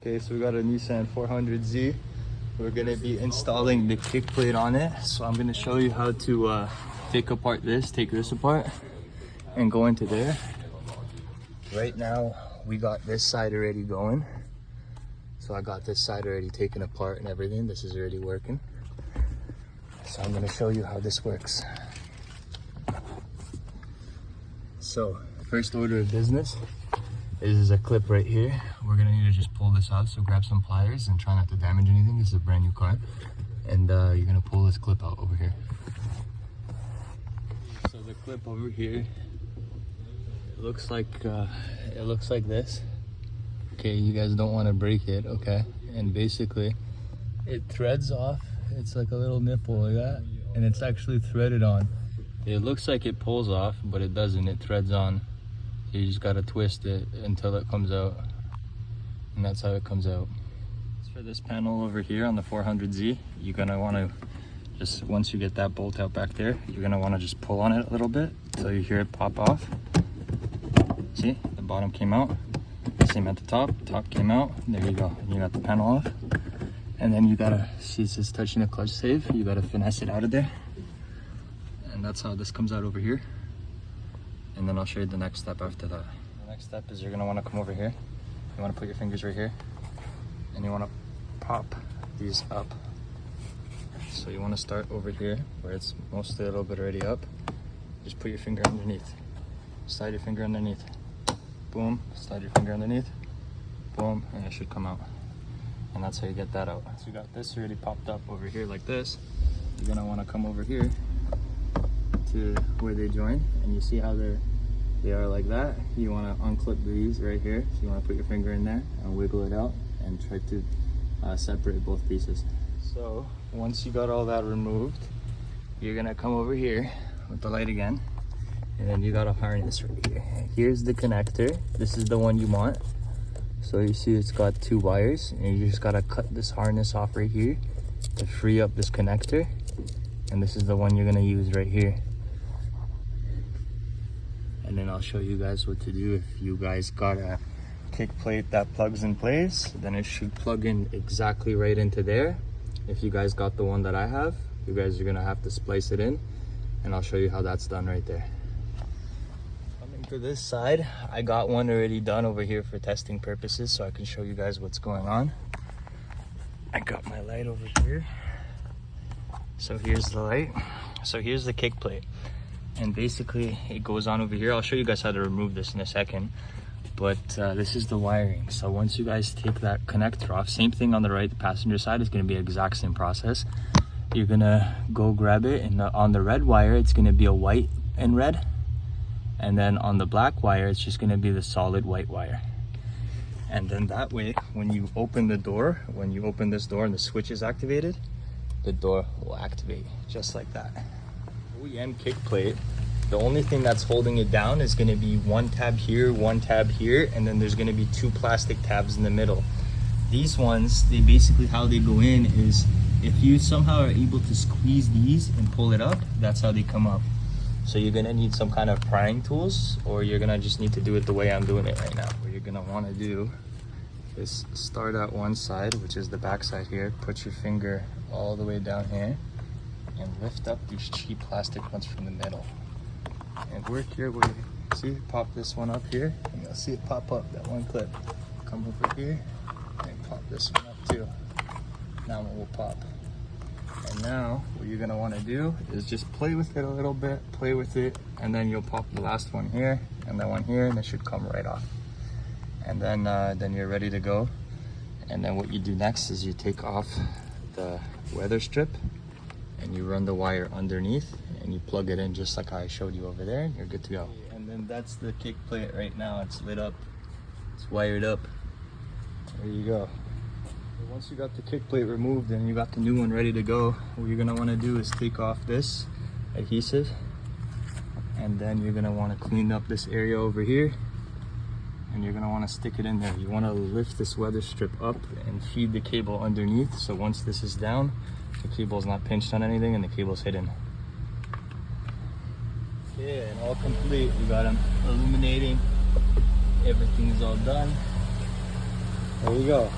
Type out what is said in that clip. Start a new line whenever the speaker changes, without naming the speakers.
Okay, so we got a Nissan 400Z. We're gonna be installing the kick plate on it. So I'm gonna show you how to take this apart and go into there. Right now, we got this side already going. So I got this side already taken apart and everything. This is already working. So I'm gonna show you how this works. So first order of business is a clip right here. We're gonna need to just pull this out. So grab some pliers and try not to damage anything. This is a brand new car. And you're gonna pull this clip out over here. So the clip over here, it looks like this. Okay, you guys don't want to break it, okay? And basically, it threads off. It's like a little nipple like that, and it's actually threaded on. It looks like it pulls off, but it doesn't. It threads on. So you just gotta twist it until it comes out, and that's how it comes out. As for this panel over here on the 400Z, you're gonna want to just, once you get that bolt out back there, you're gonna want to just pull on it a little bit until you hear it pop off. See, the bottom came out. Same at the top came out. There you go. You got the panel off. And then you gotta, see it's just touching the clutch save. You gotta finesse it out of there. And that's how this comes out over here. And then I'll show you the next step after that. The next step is you're gonna wanna come over here. You wanna put your fingers right here. And you wanna pop these up. So you wanna start over here where it's mostly a little bit already up. Just put your finger underneath. Slide your finger underneath. Boom, slide your finger underneath, boom, and it should come out. And that's how you get that out. So you got this already popped up over here like this. You're gonna wanna come over here to where they join, and you see how they are like that. You wanna unclip these right here. So you wanna put your finger in there and wiggle it out and try to separate both pieces. So once you got all that removed, you're gonna come over here with the light again. And then you got a harness right here. Here's the connector. This is the one you want. So you see it's got 2 wires, and you just gotta cut this harness off right here to free up this connector. And this is the one you're gonna use right here. And then I'll show you guys what to do. If you guys got a kick plate that plugs in place, then it should plug in exactly right into there. If you guys got the one that I have, you guys are gonna have to splice it in, and I'll show you how that's done right there. For this side, I got one already done over here for testing purposes, so I can show you guys what's going on. I got my light over here. So here's the light. So here's the kick plate, and basically it goes on over here. I'll show you guys how to remove this in a second, but this is the wiring. So once you guys take that connector off, same thing on the right, the passenger side is going to be the exact same process. You're gonna go grab it, and on the red wire it's going to be a white and red. And then on the black wire, it's just gonna be the solid white wire. And then that way, when you open the door, when you open this door and the switch is activated, the door will activate just like that. OEM kick plate, the only thing that's holding it down is gonna be one tab here, and then there's gonna be 2 plastic tabs in the middle. These ones, they basically, how they go in is, if you somehow are able to squeeze these and pull it up, that's how they come up. So you're gonna need some kind of prying tools, or you're gonna just need to do it the way I'm doing it right now. What you're gonna wanna do is start at one side, which is the back side here. Put your finger all the way down here and lift up these cheap plastic ones from the middle. And work your way. See, pop this one up here, and you'll see it pop up, that one clip. Come over here and pop this one up too. Now it will pop. And now what you're gonna wanna do is just play with it a little bit, play with it, and then you'll pop the last one here and that one here, and it should come right off. And then you're ready to go. And then what you do next is you take off the weather strip and you run the wire underneath and you plug it in just like I showed you over there, and you're good to go. And then that's the kick plate right now. It's lit up, it's wired up. There you go. Once you got the kick plate removed and you got the new one ready to go, what you're gonna wanna do is take off this adhesive, and then you're gonna wanna clean up this area over here, and you're gonna wanna stick it in there. You wanna lift this weather strip up and feed the cable underneath, so once this is down, the cable's not pinched on anything and the cable's hidden. Okay, and all complete. We got them illuminating. Everything's all done. There you go.